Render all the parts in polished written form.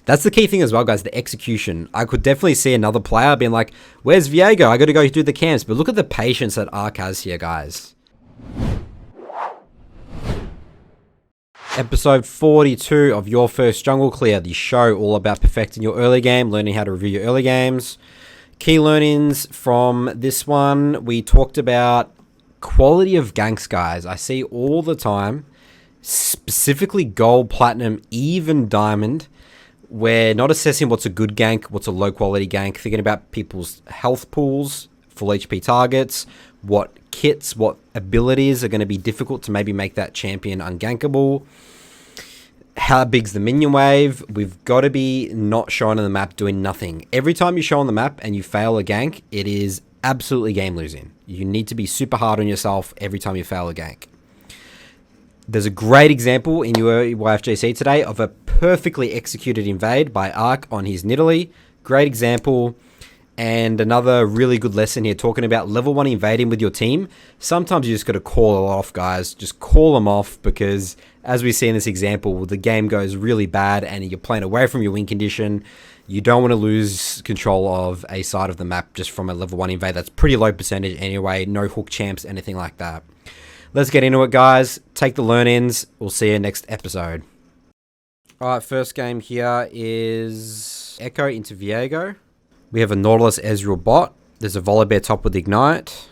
That's the key thing as well, guys, the execution. I could definitely see another player being like, where's Viego? I got to go do the camps. But look at the patience that Ark has here, guys. Episode 42 of Your First Jungle Clear, the show all about perfecting your early game, learning how to review your early games. Key learnings from this one, we talked about quality of ganks, guys. I see all the time, specifically gold, platinum, even diamond. We're not assessing what's a good gank, what's a low quality gank, thinking about people's health pools, full HP targets, what kits, what abilities are going to be difficult to maybe make that champion ungankable. How big's the minion wave? We've got to be not showing on the map doing nothing. Every time you show on the map and you fail a gank, it is absolutely game losing. You need to be super hard on yourself every time you fail a gank. There's a great example in your YFJC today of a perfectly executed invade by Ark on his Nidalee. Great example. And another really good lesson here, talking about level 1 invading with your team. Sometimes you just got to call it off, guys. Just call them off, because as we see in this example, the game goes really bad and you're playing away from your win condition. You don't want to lose control of a side of the map just from a level 1 invade. That's pretty low percentage anyway. No hook champs, anything like that. Let's get into it, guys. Take the learn-ins. We'll see you next episode. Alright, first game here is Ekko into Viego. We have a Nautilus Ezreal bot. There's a Volibear top with Ignite.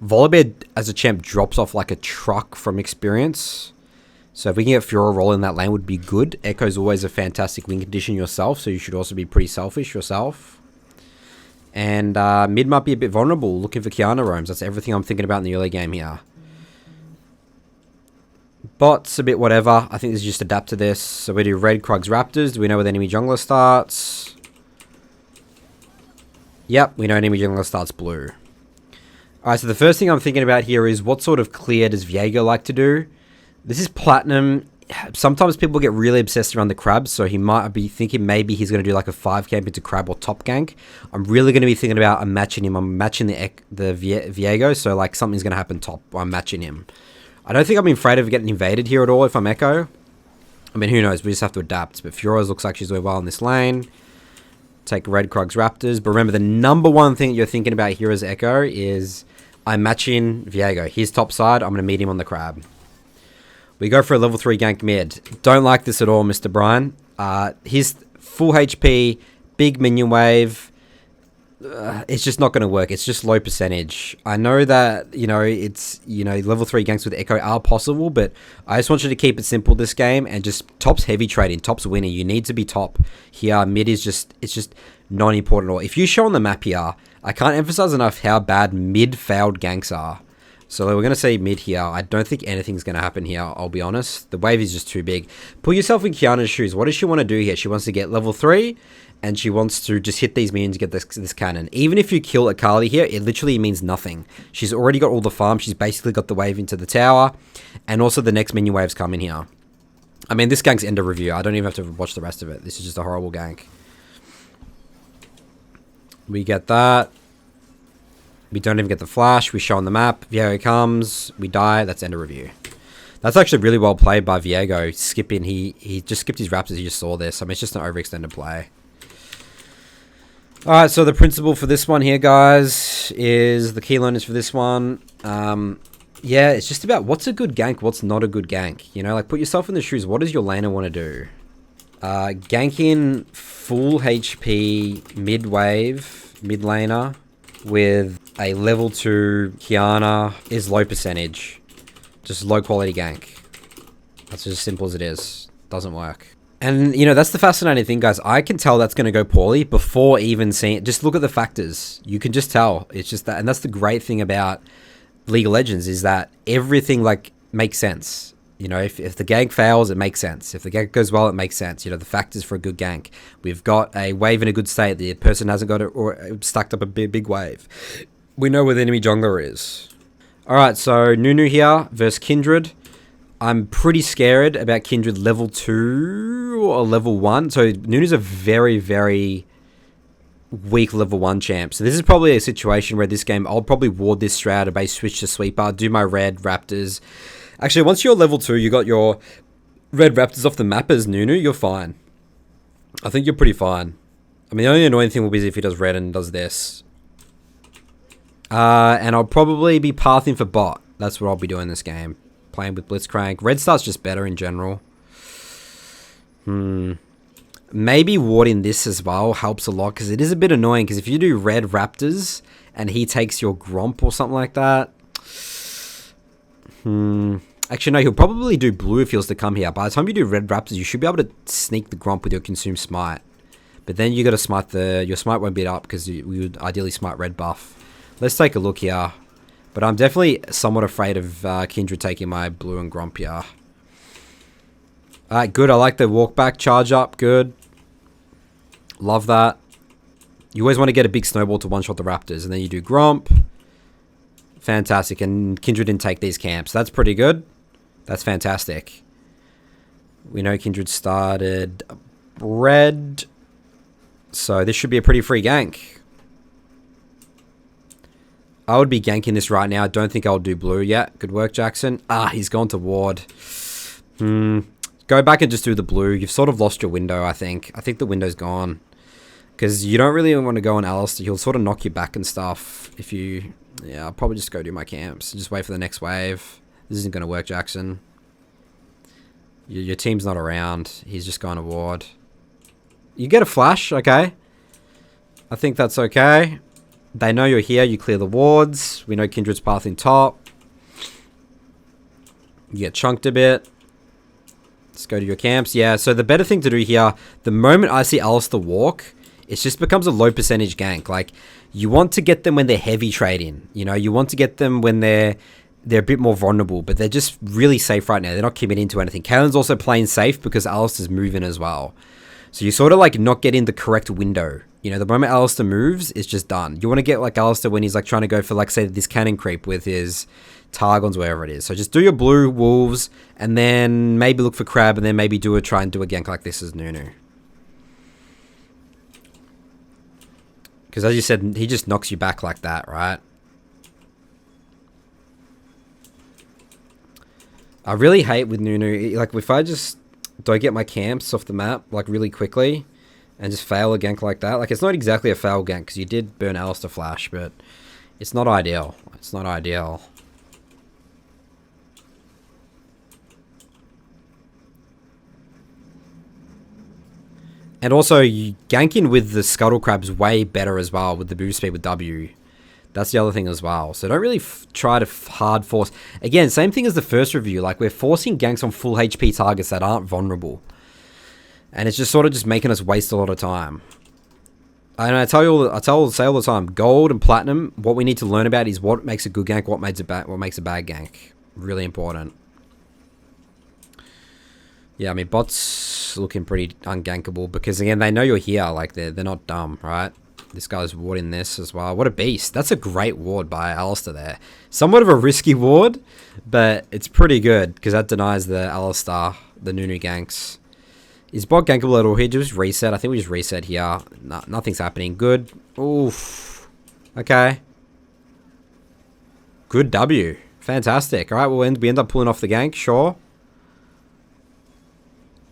Volibear as a champ drops off like a truck from experience. So if we can get Fiora rolling that lane would be good. Ekko's always a fantastic win condition yourself, so you should also be pretty selfish yourself. And mid might be a bit vulnerable, looking for Kiana roams. That's everything I'm thinking about in the early game here. Bots, a bit whatever. I think this is just adapt to this. So we do red, Krugs, Raptors. Do we know where the enemy jungler starts? Yep, we know enemy jungler starts blue. Alright, so the first thing I'm thinking about here is what sort of clear does Viego like to do? This is platinum. Sometimes people get really obsessed around the crabs, so he might be thinking maybe he's going to do like a 5 camp into crab or top gank. I'm really going to be thinking about I'm matching him. I'm matching the Viego, so like something's going to happen top. I'm matching him. I don't think I'm afraid of getting invaded here at all if I'm Ekko. I mean, who knows? We just have to adapt. But Fiora's looks like she's doing well in this lane. Take red, Krugs, Raptors. But remember, the number one thing you're thinking about here as Ekko is I'm matching Viego. He's top side. I'm going to meet him on the crab. We go for a level 3 gank mid. Don't like this at all, Mr. Bryan. His full HP, big minion wave. It's just not going to work. It's just low percentage. I know that, it's, level 3 ganks with Ekko are possible, but I just want you to keep it simple this game and just top's heavy trading, top's winning. You need to be top here. Mid is it's just not important at all. If you show on the map here, I can't emphasize enough how bad mid failed ganks are. So we're going to see mid here. I don't think anything's going to happen here, I'll be honest. The wave is just too big. Put yourself in Kiana's shoes. What does she want to do here? She wants to get level 3, and she wants to just hit these minions to get this cannon. Even if you kill Akali here, it literally means nothing. She's already got all the farm. She's basically got the wave into the tower, and also the next minion wave's coming here. I mean, this gank's end of review. I don't even have to watch the rest of it. This is just a horrible gank. We get that. We don't even get the flash. We show on the map. Viego comes. We die. That's end of review. That's actually really well played by Viego. Skipping. He just skipped his Raptors. He just saw this. I mean, it's just an overextended play. Alright, so the principle for this one here, guys, is the key learners for this one. Yeah, it's just about what's a good gank, what's not a good gank. Like put yourself in the shoes. What does your laner want to do? Ganking full HP mid wave, mid laner with a level 2 Kiana is low percentage. Just low quality gank. That's as simple as it is. Doesn't work. And, that's the fascinating thing, guys. I can tell that's going to go poorly before even seeing it. Just look at the factors. You can just tell. It's just that. And that's the great thing about League of Legends is that everything, makes sense. If the gank fails, it makes sense. If the gank goes well, it makes sense. The factors for a good gank. We've got a wave in a good state. The person hasn't got it or stacked up a big wave. We know where the enemy jungler is. Alright, so Nunu here versus Kindred. I'm pretty scared about Kindred level 2 or level 1. So Nunu's a very, very weak level 1 champ. So this is probably a situation where this game, I'll probably ward this straight base, switch to sweeper, do my red Raptors. Actually, once you're level 2, you got your red raptors off the map as Nunu, you're fine. I think you're pretty fine. I mean, the only annoying thing will be if he does red and does this. And I'll probably be pathing for bot. That's what I'll be doing this game. Playing with Blitzcrank. Red start's just better in general. Maybe warding this as well helps a lot, because it is a bit annoying, because if you do red raptors and he takes your Gromp or something like that. Actually, no, he'll probably do blue if he was to come here. By the time you do red raptors, you should be able to sneak the Gromp with your consume smite. But then you got to smite your smite won't beat up, because we would ideally smite red buff. Let's take a look here. But I'm definitely somewhat afraid of Kindred taking my blue and Gromp here. Alright, good. I like the walk back, charge up. Good. Love that. You always want to get a big snowball to one-shot the Raptors. And then you do Gromp. Fantastic. And Kindred didn't take these camps. That's pretty good. That's fantastic. We know Kindred started red. So this should be a pretty free gank. I would be ganking this right now. I don't think I'll do blue yet. Good work, Jackson. He's gone to ward. Go back and just do the blue. You've sort of lost your window, I think. I think the window's gone. Because you don't really want to go on Alistair. He'll sort of knock you back and stuff. If you... Yeah, I'll probably just go do my camps. Just wait for the next wave. This isn't going to work, Jackson. Your team's not around. He's just gone to ward. You get a flash, okay. I think that's okay. They know you're here. You clear the wards. We know Kindred's path in top. You get chunked a bit. Let's go to your camps. Yeah, so the better thing to do here, the moment I see Alistair walk, it just becomes a low percentage gank. Like, you want to get them when they're heavy trading. You know, you want to get them when they're a bit more vulnerable, but they're just really safe right now. They're not committing to anything. Kalen's also playing safe because Alistair's moving as well. So you sort of like not get in the correct window. You know, the moment Alistair moves, it's just done. You want to get like Alistair when he's like trying to go for like, say, this cannon creep with his Targons, wherever it is. So just do your blue wolves and then maybe look for crab and then maybe try and do a gank like this as Nunu. Because as you said, he just knocks you back like that, right? I really hate with Nunu, like if I just don't get my camps off the map like really quickly and just fail a gank like that. Like it's not exactly a fail gank because you did burn Alistair flash, but it's not ideal. It's not ideal. And also, ganking with the Scuttle Crab's way better as well with the boost speed with W. That's the other thing as well. So don't really try to hard force. Again, same thing as the first review. Like, we're forcing ganks on full HP targets that aren't vulnerable. And it's just sort of just making us waste a lot of time. And I say all the time, gold and platinum, what we need to learn about is what makes a good gank, what makes a bad gank. Really important. Yeah, I mean, bots looking pretty ungankable because, again, they know you're here. Like, they're not dumb, right? This guy's warding this as well. What a beast. That's a great ward by Alistair there. Somewhat of a risky ward, but it's pretty good because that denies the Alistair, the Nunu ganks. Is bot gankable at all here? Just reset. I think we just reset here. No, nothing's happening. Good. Oof. Okay. Good W. Fantastic. All right, we end up pulling off the gank. Sure.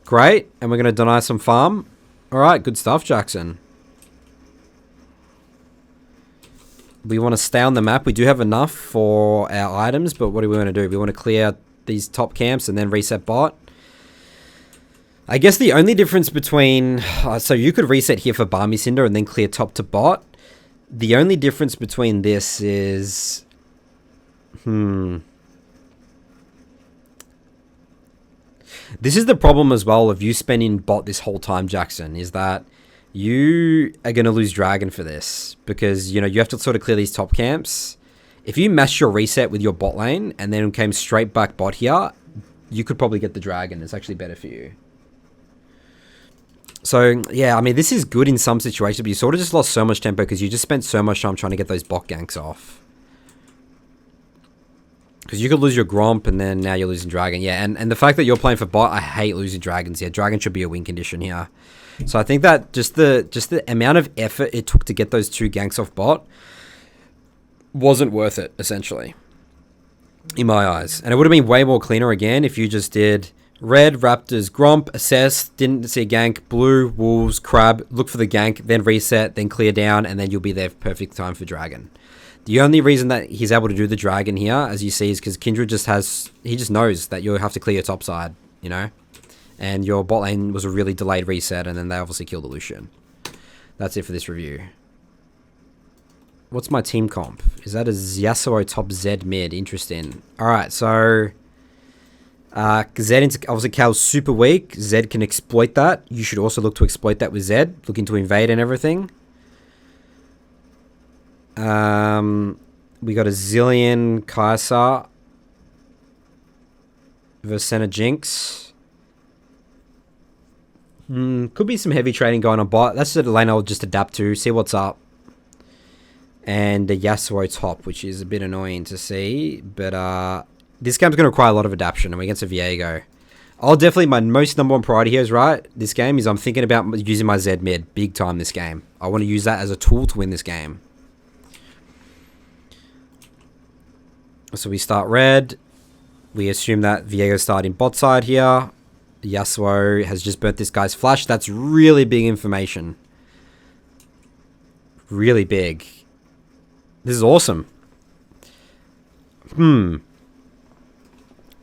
Great. And we're going to deny some farm. All right, good stuff, Jackson. We want to stay on the map. We do have enough for our items, but what do we want to do? We want to clear these top camps and then reset bot. I guess the only difference between... so you could reset here for Barmy Cinder and then clear top to bot. The only difference between this is... This is the problem as well of you spending bot this whole time, Jackson, is that you are going to lose Dragon for this. Because, you know, you have to sort of clear these top camps. If you mash your reset with your bot lane and then came straight back bot here, you could probably get the Dragon. It's actually better for you. So, yeah, I mean, this is good in some situations, but you sort of just lost so much tempo because you just spent so much time trying to get those bot ganks off. Because you could lose your Gromp and then now you're losing Dragon. Yeah, and the fact that you're playing for bot, I hate losing Dragons. Yeah, Dragon should be a win condition here. So I think that just the amount of effort it took to get those two ganks off bot wasn't worth it, essentially. In my eyes. And it would have been way more cleaner again if you just did Red, Raptors, Gromp, assess, didn't see a gank. Blue, Wolves, Crab, look for the gank, then reset, then clear down, and then you'll be there for perfect time for Dragon. The only reason that he's able to do the Dragon here, as you see, is because Kindred he just knows that you'll have to clear your top side, you know? And your bot lane was a really delayed reset, and then they obviously killed the Lucian. That's it for this review. What's my team comp? Is that a Yasuo top Z mid? Interesting. Alright, so... Zed obviously Cal's super weak. Zed can exploit that. You should also look to exploit that with Zed. Looking to invade and everything. We got a Zillion Kai'Sa versus Senna Jinx. Could be some heavy trading going on bot. That's the lane I'll just adapt to. See what's up. And the Yasuo top, which is a bit annoying to see. But this game's going to require a lot of adaptation. I'm against a Viego. I'll definitely, my most number one priority here is, right, this game is I'm thinking about using my Z mid big time this game. I want to use that as a tool to win this game. So we start red. We assume that Viego's starting bot side here. Yasuo has just burnt this guy's flash. That's really big information. Really big. This is awesome.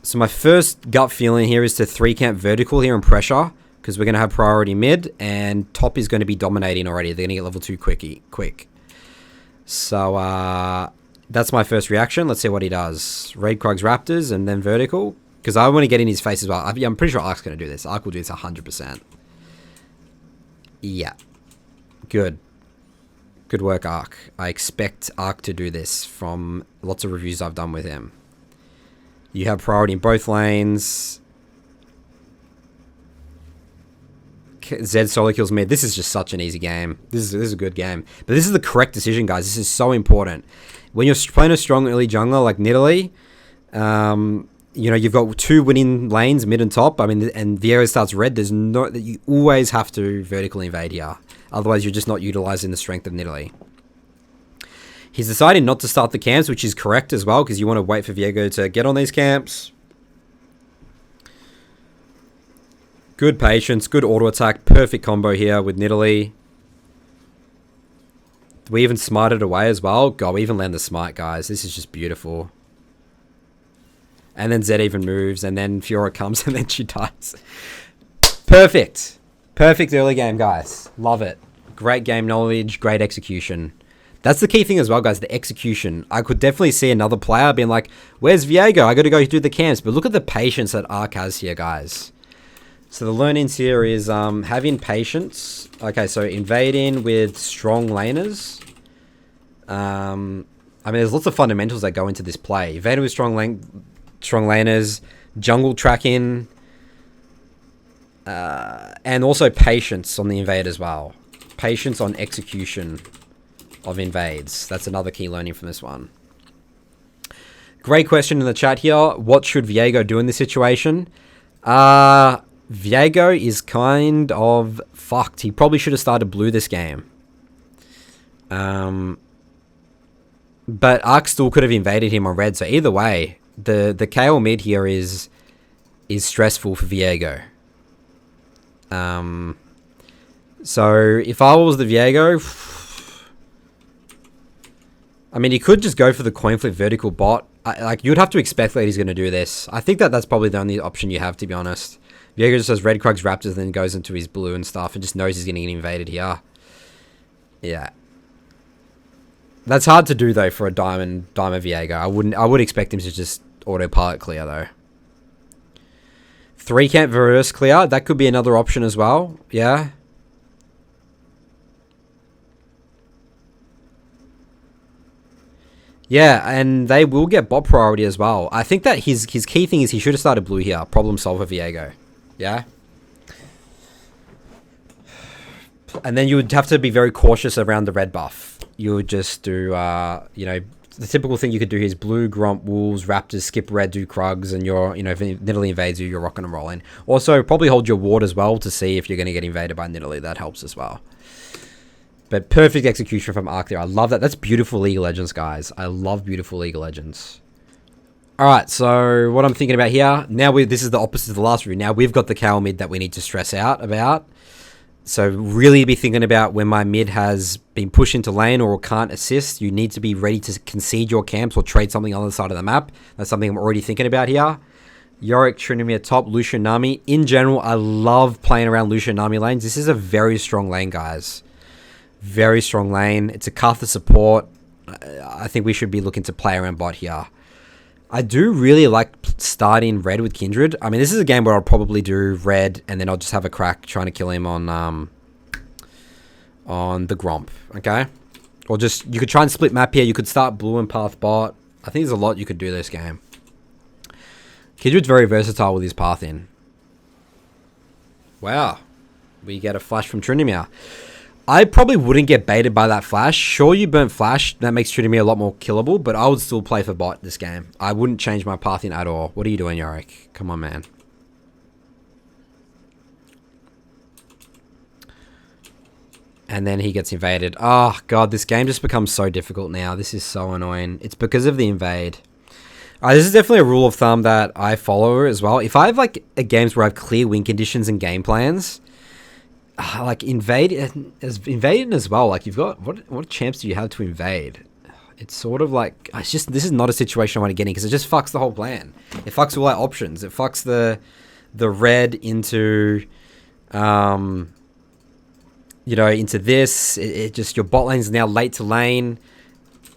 So my first gut feeling here is to 3-camp vertical here and pressure, because we're going to have priority mid, and top is going to be dominating already. They're going to get level 2 quick. So that's my first reaction. Let's see what he does. Raid Krugs Raptors and then vertical, because I want to get in his face as well. I'm pretty sure Ark's going to do this. Ark will do this 100%. Yeah. Good work, Ark. I expect Ark to do this from lots of reviews I've done with him. You have priority in both lanes. Zed solo kills mid. This is just such an easy game. This is a good game. But this is the correct decision, guys. This is so important. When you're playing a strong early jungler like Nidalee, you know, you've got 2 winning lanes, mid and top. I mean, and Viego starts red. There's no that you always have to vertically invade here. Otherwise, you're just not utilizing the strength of Nidalee. He's decided not to start the camps, which is correct as well, because you want to wait for Viego to get on these camps. Good patience, good auto attack, perfect combo here with Nidalee. We even smited away as well. God, we even land the smite, guys. This is just beautiful. And then Zed even moves, and then Fiora comes, and then she dies. Perfect. Perfect early game, guys. Love it. Great game knowledge, great execution. That's the key thing as well, guys, the execution. I could definitely see another player being like, where's Viego? I got to go do the camps. But look at the patience that Ark has here, guys. So the learnings here is having patience. Okay, so invading with strong laners. I mean, there's lots of fundamentals that go into this play. Invading with strong laners, jungle tracking, and also patience on the invade as well. Patience on execution of invades. That's another key learning from this one. Great question in the chat here. What should Viego do in this situation? Viego is kind of fucked. He probably should have started blue this game. But Ark still could have invaded him on red. So either way, the KO mid here is stressful for Viego. So if I was the Viego, I mean, he could just go for the coin flip vertical bot. Like, you'd have to expect that he's going to do this. I think that's probably the only option you have, to be honest. Viego just has red Krugs Raptors and then goes into his blue and stuff and just knows he's going to get invaded here. Yeah. That's hard to do, though, for a diamond Viego. I would expect him to just autopilot clear, though. 3-camp reverse clear. That could be another option as well. Yeah. Yeah, and they will get bot priority as well. I think that his key thing is he should have started blue here. Problem solver Viego. Yeah? And then you would have to be very cautious around the red buff. You would just do, you know, the typical thing you could do here is blue, Gromp, Wolves, Raptors, skip red, do Krugs, and you're, you know, if Nidalee invades you, you're rocking and rolling. Also, probably hold your ward as well to see if you're going to get invaded by Nidalee. That helps as well. But perfect execution from Ark there. I love that. That's beautiful League of Legends, guys. I love beautiful League of Legends. All right, so what I'm thinking about here now, this is the opposite of the last review. Now we've got the cowl mid that we need to stress out about. So really be thinking about when my mid has been pushed into lane or can't assist. You need to be ready to concede your camps or trade something on the other side of the map. That's something I'm already thinking about here. Yorick, Trinity top, Lucian, Nami. In general, I love playing around Lucian, Nami lanes. This is a very strong lane, guys. Very strong lane. It's a Kartha support. I think we should be looking to play around bot here. I do really like starting red with Kindred. I mean, this is a game where I'll probably do red and then I'll just have a crack trying to kill him on the Gromp, okay? Or just, you could try and split map here. You could start blue and path bot. I think there's a lot you could do this game. Kindred's very versatile with his path in. Wow. We get a flash from Tryndamere. I probably wouldn't get baited by that flash. Sure, you burnt flash. That makes Tryndamere a lot more killable, but I would still play for bot this game. I wouldn't change my path in at all. What are you doing, Yorick? Come on, man. And then he gets invaded. Oh, God, this game just becomes so difficult now. This is so annoying. It's because of the invade. This is definitely a rule of thumb that I follow as well. If I have, like, games where I have clear win conditions and game plans, like invading as well, like you've got what chance do you have to invade? It's sort of like, it's just, this is not a situation I want to get in because it just fucks the whole plan. It fucks all our options. It fucks the red into you know, into this. It just, your bot lane is now late to lane.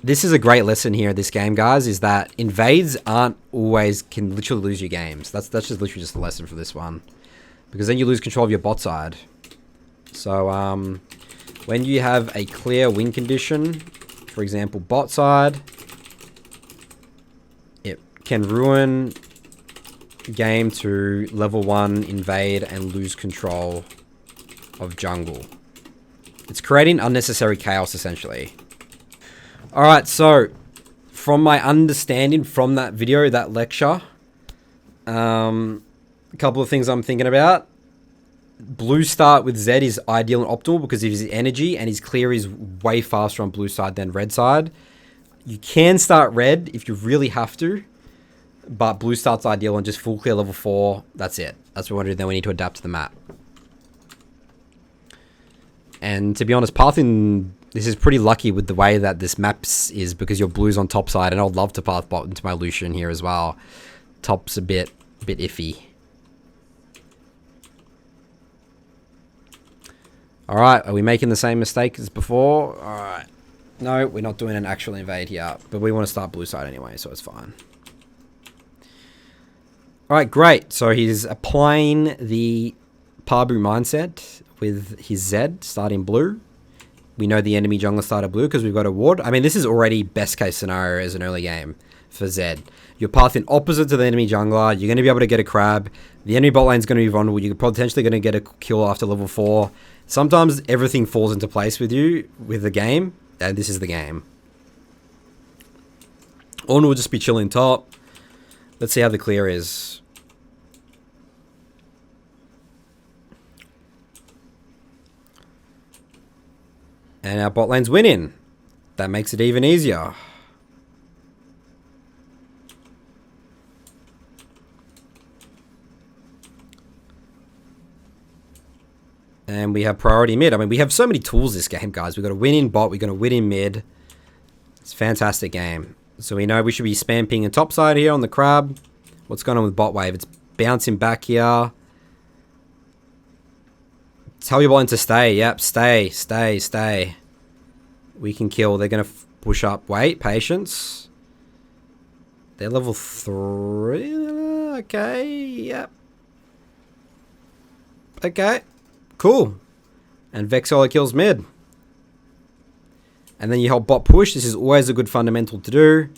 This is a great lesson here in this game, guys, is that invades aren't always, can literally lose your games. That's just literally just a lesson for this one, because then you lose control of your bot side. So, when you have a clear win condition, for example, bot side, it can ruin game to level 1, invade, and lose control of jungle. It's creating unnecessary chaos, essentially. Alright, so, from my understanding from that video, that lecture, a couple of things I'm thinking about. Blue start with Zed is ideal and optimal because of his energy, and his clear is way faster on blue side than red side. You can start red if you really have to, but blue start's ideal and just full clear level 4. That's it. That's what we want to do. Then we need to adapt to the map. And to be honest, pathing, this is pretty lucky with the way that this map is because your blue's on top side, and I'd love to path bot into my Lucian here as well. Top's a bit iffy. Alright, are we making the same mistake as before? Alright. No, we're not doing an actual invade here, but we want to start blue side anyway, so it's fine. Alright, great. So he's applying the Pabu mindset with his Zed starting blue. We know the enemy jungler started blue because we've got a ward. I mean, this is already best case scenario as an early game for Zed. You're pathing opposite to the enemy jungler. You're going to be able to get a crab. The enemy bot lane is going to be vulnerable. You're potentially going to get a kill after level 4. Sometimes everything falls into place with you, with the game, and this is the game. Ornn will just be chilling top. Let's see how the clear is. And our bot lane's winning. That makes it even easier. And we have priority mid. I mean, we have so many tools this game, guys. We've got to win in bot. We're going to win in mid. It's a fantastic game. So we know we should be spam pinging top side here on the crab. What's going on with bot wave? It's bouncing back here. Tell your bot lane to stay. Yep, stay, stay, stay. We can kill. They're going to push up. Wait, patience. They're level 3. Okay, yep. Okay. Cool. And Vexola kills mid. And then you help bot push. This is always a good fundamental to do.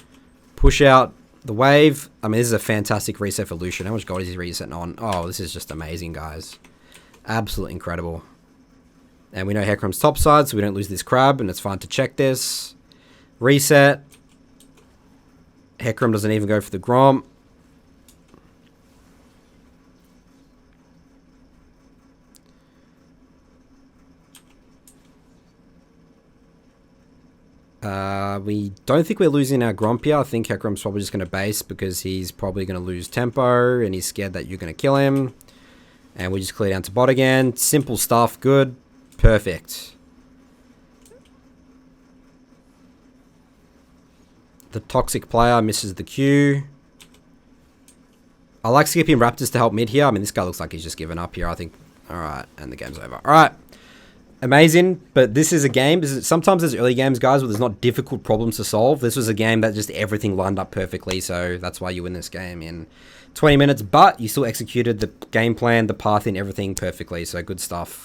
Push out the wave. I mean, this is a fantastic reset for Lucian. How much gold is he resetting on? Oh, this is just amazing, guys. Absolutely incredible. And we know Hecarim's top side, so we don't lose this crab, and it's fine to check this. Reset. Hecarim doesn't even go for the Gromp. We don't think we're losing our Gromp here. I think Hekrom's probably just going to base because he's probably going to lose tempo and he's scared that you're going to kill him. And we just clear down to bot again. Simple stuff. Good. Perfect. The toxic player misses the Q. I like skipping Raptors to help mid here. I mean, this guy looks like he's just given up here, I think. Alright, and the game's over. Alright. Amazing, but this is a game. Sometimes there's early games, guys, where there's not difficult problems to solve. This was a game that just everything lined up perfectly, so that's why you win this game in 20 minutes. But you still executed the game plan, the path, and everything perfectly, so good stuff.